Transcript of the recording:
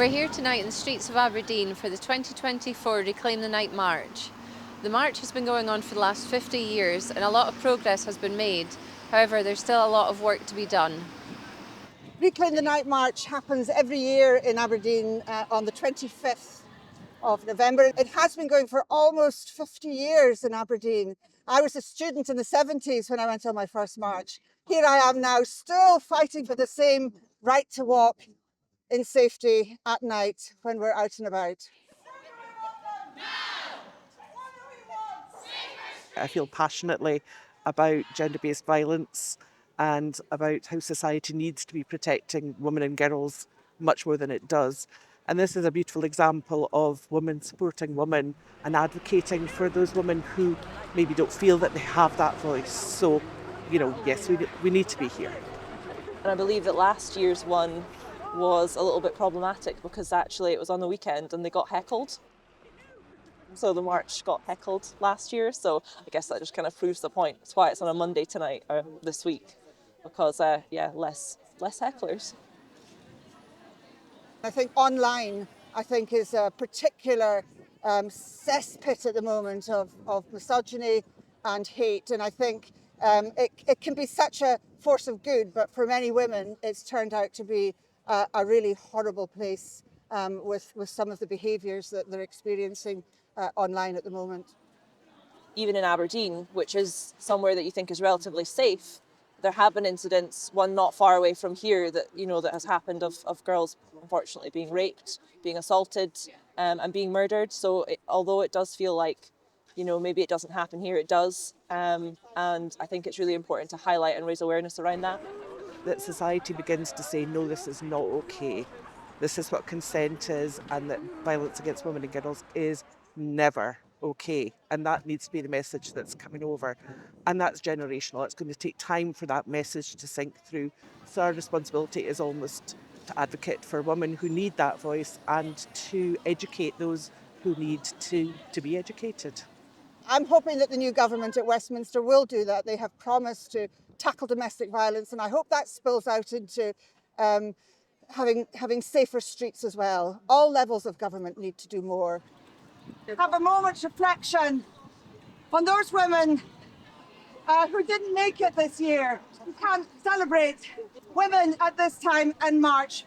We're here tonight in the streets of Aberdeen for the 2024 Reclaim the Night March. The march has been going on for the last 50 years and a lot of progress has been made. However, there's still a lot of work to be done. Reclaim the Night March happens every year in Aberdeen on the 25th of November. It has been going for almost 50 years in Aberdeen. I was a student in the 70s when I went on my first march. Here I am now, still fighting for the same right to walk in safety at night when we're out and about. I feel passionately about gender-based violence and about how society needs to be protecting women and girls much more than it does. And this is a beautiful example of women supporting women and advocating for those women who maybe don't feel that they have that voice. So, yes, we need to be here. And I believe that last year's one was a little bit problematic because actually it was on the weekend and they got heckled. So the march got heckled last year. So I guess that just kind of proves the point. That's why it's on a Monday tonight or this week, because less hecklers. I think online, is a particular cesspit at the moment of misogyny and hate. And I think it can be such a force of good, but for many women, it's turned out to be a really horrible place with some of the behaviours that they're experiencing online at the moment. Even in Aberdeen, which is somewhere that you think is relatively safe, there have been incidents, one not far away from here, that that has happened of girls unfortunately being raped, being assaulted, and being murdered. So although it does feel like maybe it doesn't happen here, it does, and I think it's really important to highlight and raise awareness around that. That society begins to say, no, this is not okay. This is what consent is, and that violence against women and girls is never okay. And that needs to be the message that's coming over. And that's generational. It's going to take time for that message to sink through. So our responsibility is almost to advocate for women who need that voice and to educate those who need to be educated. I'm hoping that the new government at Westminster will do that. They have promised to tackle domestic violence, and I hope that spills out into having safer streets as well. All levels of government need to do more. Have a moment's reflection on those women who didn't make it this year. We can't celebrate women at this time and march